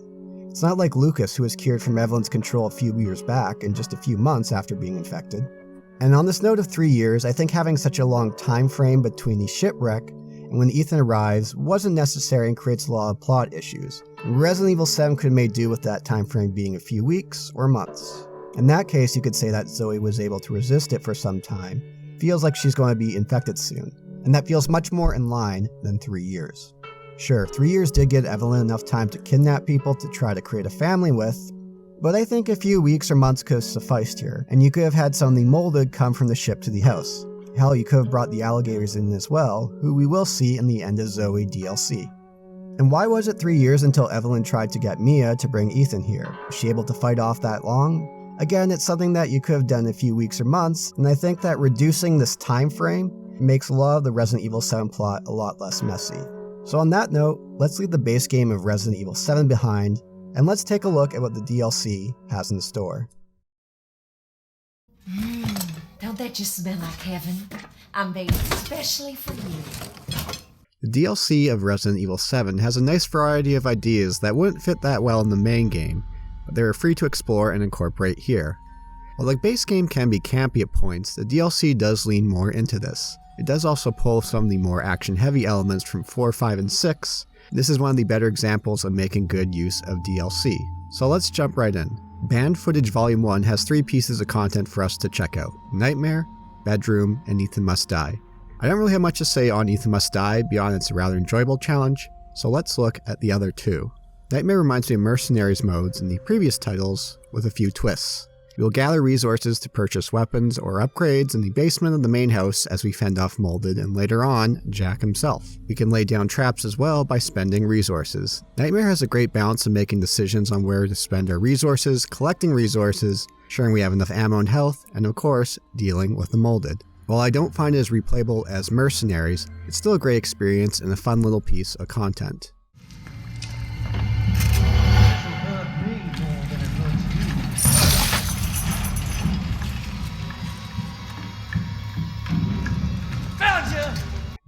It's not like Lucas, who was cured from Evelyn's control a few years back and just a few months after being infected. And on this note of 3 years, I think having such a long time frame between the shipwreck and when Ethan arrives wasn't necessary and creates a lot of plot issues. Resident Evil 7 could have made do with that time frame being a few weeks or months. In that case, you could say that Zoe was able to resist it for some time, feels like she's going to be infected soon, and that feels much more in line than 3 years. Sure, 3 years did give Evelyn enough time to kidnap people to try to create a family with, but I think a few weeks or months could have sufficed here, and you could have had something molded come from the ship to the house. Hell, you could have brought the alligators in as well, who we will see in the End of Zoe DLC. And why was it 3 years until Evelyn tried to get Mia to bring Ethan here? Was she able to fight off that long? Again, it's something that you could have done in a few weeks or months, and I think that reducing this time frame makes a lot of the Resident Evil 7 plot a lot less messy. So on that note, let's leave the base game of Resident Evil 7 behind, and let's take a look at what the DLC has in store. Don't that just smell like heaven? I'm made especially for you. The DLC of Resident Evil 7 has a nice variety of ideas that wouldn't fit that well in the main game, but they are free to explore and incorporate here. While the base game can be campy at points, the DLC does lean more into this. It does also pull some of the more action-heavy elements from 4, 5, and 6. This is one of the better examples of making good use of DLC. So let's jump right in. Banned Footage Volume 1 has 3 pieces of content for us to check out: Nightmare, Bedroom, and Ethan Must Die. I don't really have much to say on Ethan Must Die beyond it's a rather enjoyable challenge, so let's look at the other 2. Nightmare reminds me of Mercenaries modes in the previous titles, with a few twists. We will gather resources to purchase weapons or upgrades in the basement of the main house as we fend off Molded and later on, Jack himself. We can lay down traps as well by spending resources. Nightmare has a great balance of making decisions on where to spend our resources, collecting resources, ensuring we have enough ammo and health, and of course, dealing with the Molded. While I don't find it as replayable as Mercenaries, it's still a great experience and a fun little piece of content.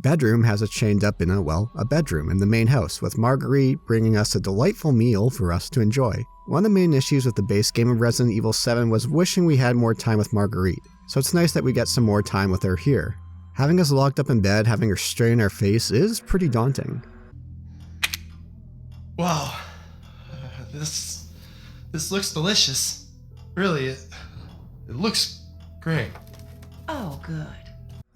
bedroom has us chained up in a bedroom in the main house, with Marguerite bringing us a delightful meal for us to enjoy. One of the main issues with the base game of Resident Evil 7 was wishing we had more time with Marguerite, so it's nice that we get some more time with her here. Having us locked up in bed, having her straight in our face is pretty daunting. Wow, this looks delicious. Really, it looks great. Oh, good.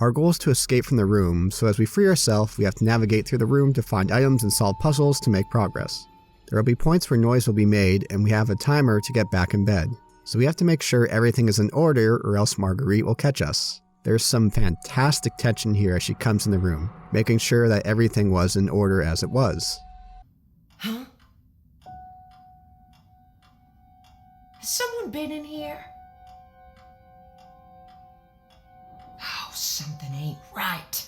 Our goal is to escape from the room, so as we free ourselves, we have to navigate through the room to find items and solve puzzles to make progress. There will be points where noise will be made, and we have a timer to get back in bed. So we have to make sure everything is in order, or else Marguerite will catch us. There's some fantastic tension here as she comes in the room, making sure that everything was in order as it was. Huh? Has someone been in here? Oh, something ain't right.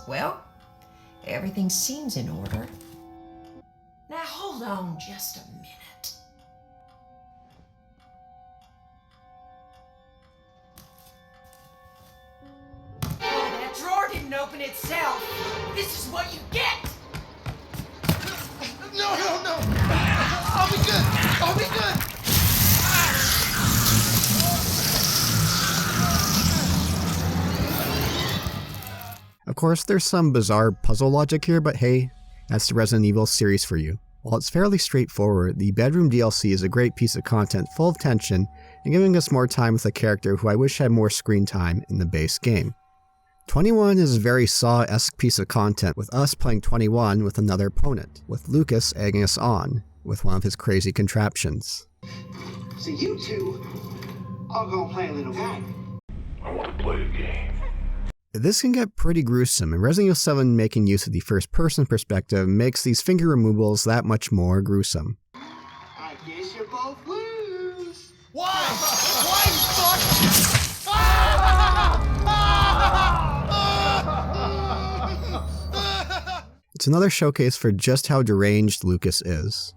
Well, everything seems in order. Now hold on just a minute. Oh, that drawer didn't open itself. This is what you get. No. I'll be good. Of course, there's some bizarre puzzle logic here, but hey, that's the Resident Evil series for you. While it's fairly straightforward, the bedroom DLC is a great piece of content full of tension and giving us more time with a character who I wish had more screen time in the base game. 21 is a very Saw-esque piece of content, with us playing 21 with another opponent, with Lucas egging us on with one of his crazy contraptions. So you two are gonna play a little game. I want to play a game. This can get pretty gruesome, and Resident Evil 7 making use of the first-person perspective makes these finger removals that much more gruesome. I guess you both lose. Why? Why, fuck? It's another showcase for just how deranged Lucas is.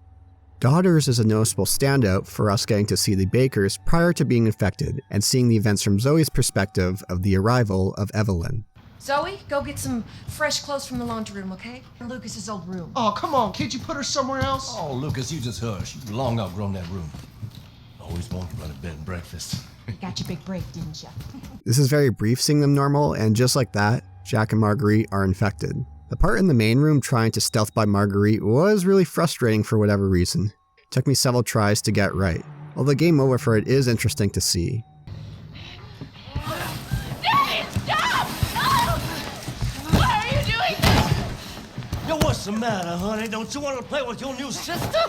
Daughters is a noticeable standout for us getting to see the Bakers prior to being infected and seeing the events from Zoe's perspective of the arrival of Evelyn. Zoe, go get some fresh clothes from the laundry room, okay? In Lucas's old room. Oh, come on, can't you put her somewhere else? Oh, Lucas, you just hush. You've long outgrown that room. Always wanted to run a bed and breakfast. You got your big break, didn't you? This is very brief seeing them normal, and just like that, Jack and Marguerite are infected. The part in the main room trying to stealth by Marguerite was really frustrating for whatever reason. It took me several tries to get right. Although the game over for it is interesting to see. Daddy, stop! Oh! Why are you doing this? Yo, what's the matter, honey? Don't you want to play with your new sister?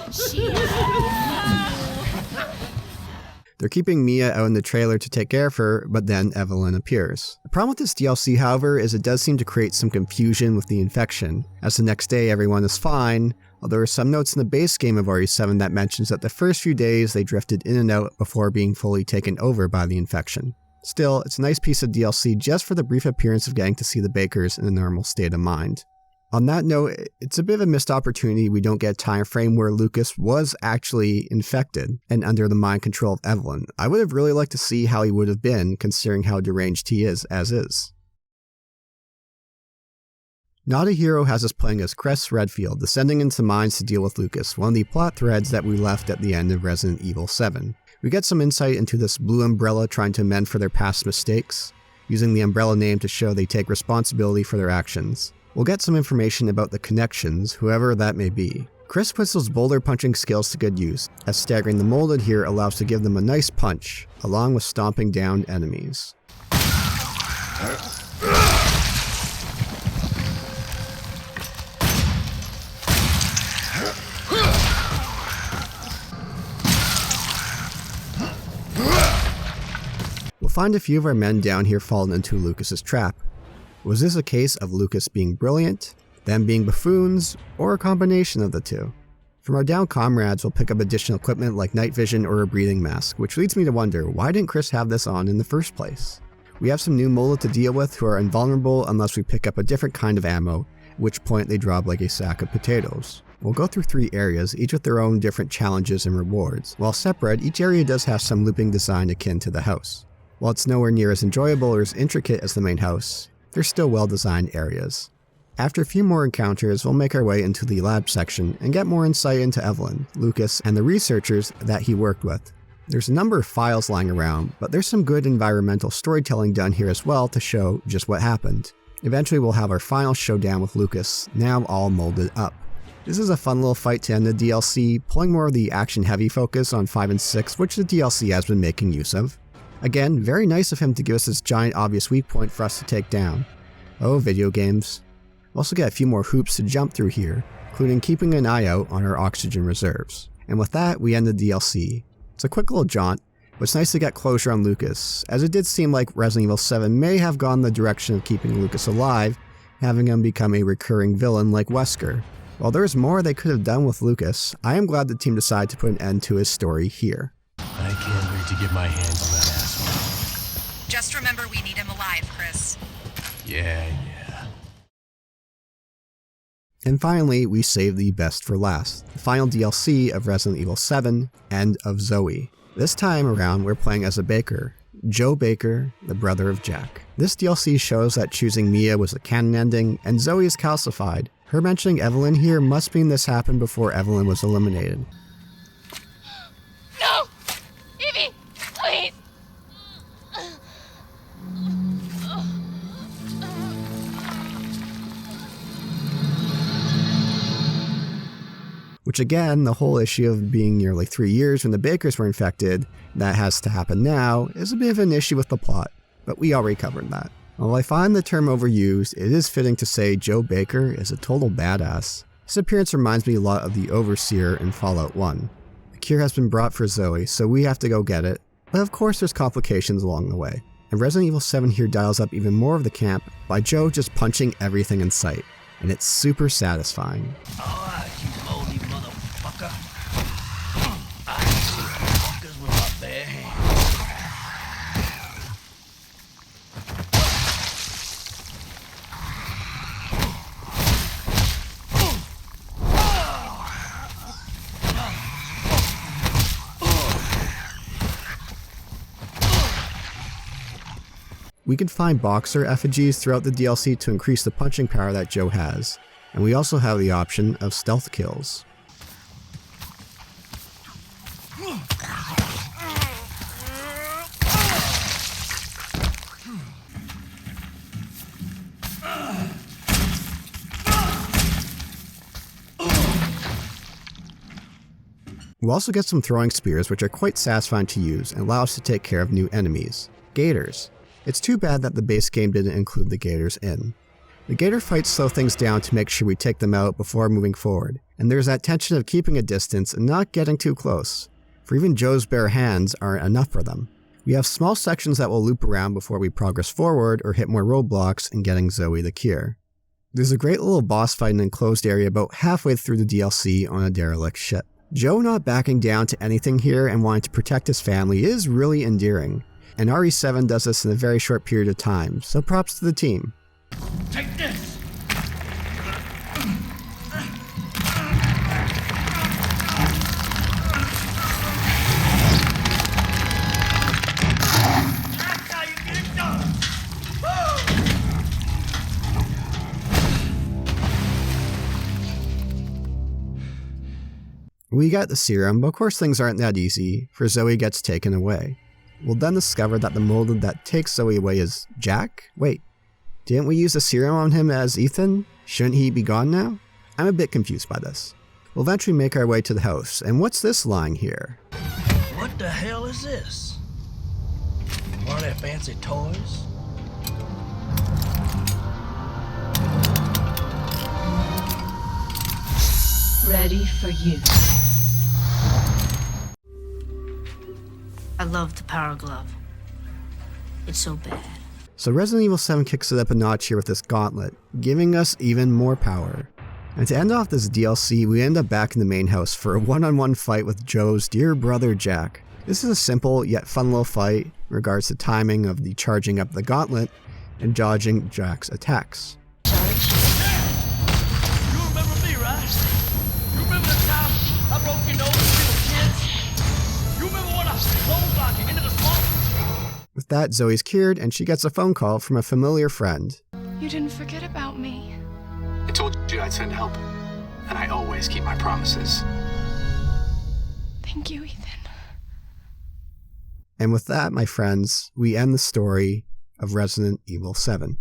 They're keeping Mia out in the trailer to take care of her, but then Evelyn appears. The problem with this DLC, however, is it does seem to create some confusion with the infection, as the next day everyone is fine, although there are some notes in the base game of RE7 that mentions that the first few days they drifted in and out before being fully taken over by the infection. Still, it's a nice piece of DLC just for the brief appearance of getting to see the Bakers in a normal state of mind. On that note, it's a bit of a missed opportunity we don't get a time frame where Lucas was actually infected and under the mind control of Evelyn. I would have really liked to see how he would have been, considering how deranged he is as is. Not a Hero has us playing as Cress Redfield, descending into mines to deal with Lucas, one of the plot threads that we left at the end of Resident Evil 7. We get some insight into this Blue Umbrella trying to amend for their past mistakes, using the Umbrella name to show they take responsibility for their actions. We'll get some information about the connections, whoever that may be. Chris puts those boulder punching skills to good use, as staggering the molded here allows to give them a nice punch, along with stomping down enemies. We'll find a few of our men down here falling into Lucas's trap. Was this a case of Lucas being brilliant, them being buffoons, or a combination of the two? From our down comrades, we'll pick up additional equipment like night vision or a breathing mask, which leads me to wonder, why didn't Chris have this on in the first place? We have some new molded to deal with who are invulnerable unless we pick up a different kind of ammo, at which point they drop like a sack of potatoes. We'll go through 3 areas, each with their own different challenges and rewards. While separate, each area does have some looping design akin to the house. While it's nowhere near as enjoyable or as intricate as the main house, they're still well-designed areas. After a few more encounters, we'll make our way into the lab section and get more insight into Evelyn, Lucas, and the researchers that he worked with. There's a number of files lying around, but there's some good environmental storytelling done here as well to show just what happened. Eventually we'll have our final showdown with Lucas, now all molded up. This is a fun little fight to end the DLC, pulling more of the action-heavy focus on 5 and 6, which the DLC has been making use of. Again, very nice of him to give us this giant obvious weak point for us to take down. Oh, video games. We'll also get a few more hoops to jump through here, including keeping an eye out on our oxygen reserves. And with that, we end the DLC. It's a quick little jaunt, but it's nice to get closure on Lucas, as it did seem like Resident Evil 7 may have gone the direction of keeping Lucas alive, having him become a recurring villain like Wesker. While there's more they could have done with Lucas, I am glad the team decided to put an end to his story here. I can't wait to get my hands on that asshole. Just remember we need him alive, Chris. Yeah. And finally, we save the best for last, the final DLC of Resident Evil 7, End of Zoe. This time around, we're playing as a baker, Joe Baker, the brother of Jack. This DLC shows that choosing Mia was a canon ending, and Zoe is calcified. Her mentioning Evelyn here must mean this happened before Evelyn was eliminated. No! Evie, please! Which again, the whole issue of being nearly 3 years when the Bakers were infected, that has to happen now, is a bit of an issue with the plot, but we already covered that. While I find the term overused, it is fitting to say Joe Baker is a total badass. His appearance reminds me a lot of the Overseer in Fallout 1. A cure has been brought for Zoe, so we have to go get it, but of course there's complications along the way. And Resident Evil 7 here dials up even more of the camp by Joe just punching everything in sight, and it's super satisfying. Alright, you moldy motherfucker. I see fuckers with my bare hands. We can find boxer effigies throughout the DLC to increase the punching power that Joe has, and we also have the option of stealth kills. We'll also get some throwing spears, which are quite satisfying to use and allow us to take care of new enemies, gators. It's too bad that the base game didn't include the gators in. The gator fights slow things down to make sure we take them out before moving forward, and there's that tension of keeping a distance and not getting too close, for even Joe's bare hands aren't enough for them. We have small sections that will loop around before we progress forward or hit more roadblocks in getting Zoe the cure. There's a great little boss fight in an enclosed area about halfway through the DLC on a derelict ship. Joe not backing down to anything here and wanting to protect his family is really endearing. And RE7 does this in a very short period of time, so props to the team. Take this! That's how you get it done! We got the serum, but of course things aren't that easy, for Zoe gets taken away. We'll then discover that the molded that takes Zoe away is Jack? Wait, didn't we use the serum on him as Ethan? Shouldn't he be gone now? I'm a bit confused by this. We'll eventually make our way to the house, and what's this lying here? What the hell is this? One of their fancy toys? Ready for you. I love the power glove. It's so bad. So Resident Evil 7 kicks it up a notch here with this gauntlet, giving us even more power. And to end off this DLC, we end up back in the main house for a one-on-one fight with Joe's dear brother Jack. This is a simple yet fun little fight in regards to timing of the charging up the gauntlet and dodging Jack's attacks. You remember me, right? You remember the time I broke your nose when we were kids? You remember when I clotheslined you into the smoke? With that, Zoe's cured and she gets a phone call from a familiar friend. You didn't forget about me. I told you I'd send help, and I always keep my promises. Thank you, Ethan. And with that, my friends, we end the story of Resident Evil 7.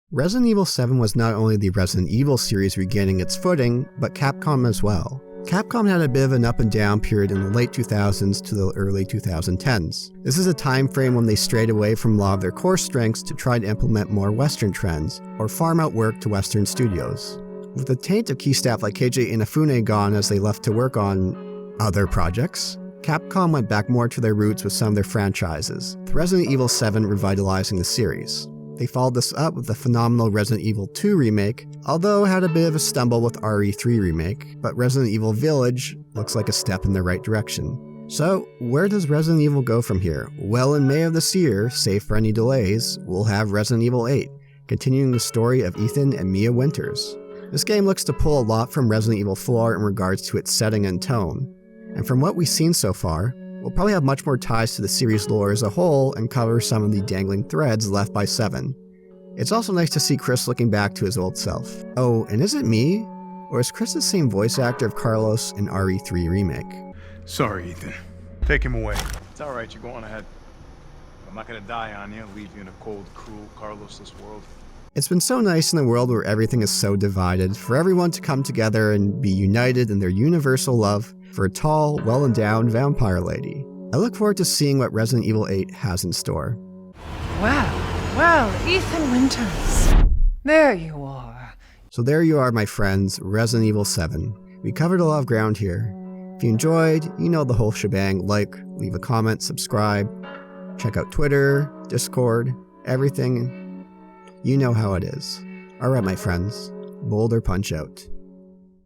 Resident Evil 7 was not only the Resident Evil series regaining its footing, but Capcom as well. Capcom had a bit of an up and down period in the late 2000s to the early 2010s. This is a time frame when they strayed away from a lot of their core strengths to try to implement more Western trends, or farm out work to Western studios. With the taint of key staff like KJ Inafune gone as they left to work on other projects, Capcom went back more to their roots with some of their franchises, with Resident Evil 7 revitalizing the series. They followed this up with the phenomenal Resident Evil 2 remake, although had a bit of a stumble with RE3 remake, but Resident Evil Village looks like a step in the right direction. So, where does Resident Evil go from here? Well, in May of this year, save for any delays, we'll have Resident Evil 8, continuing the story of Ethan and Mia Winters. This game looks to pull a lot from Resident Evil 4 in regards to its setting and tone, and from what we've seen so far, we'll probably have much more ties to the series lore as a whole and cover some of the dangling threads left by 7. It's also nice to see Chris looking back to his old self. Oh, and is it me? Or is Chris the same voice actor of Carlos in RE3 Remake? Sorry, Ethan. Take him away. It's alright, you're going ahead. I'm not gonna die on you, leave you in a cold, cruel, Carlosless world. It's been so nice in a world where everything is so divided, for everyone to come together and be united in their universal love for a tall, well-endowed vampire lady. I look forward to seeing what Resident Evil 8 has in store. Well, Ethan Winters. There you are. So there you are, my friends, Resident Evil 7. We covered a lot of ground here. If you enjoyed, you know the whole shebang. Like, leave a comment, subscribe, check out Twitter, Discord, everything. You know how it is. Alright, my friends, Boulder Punch out.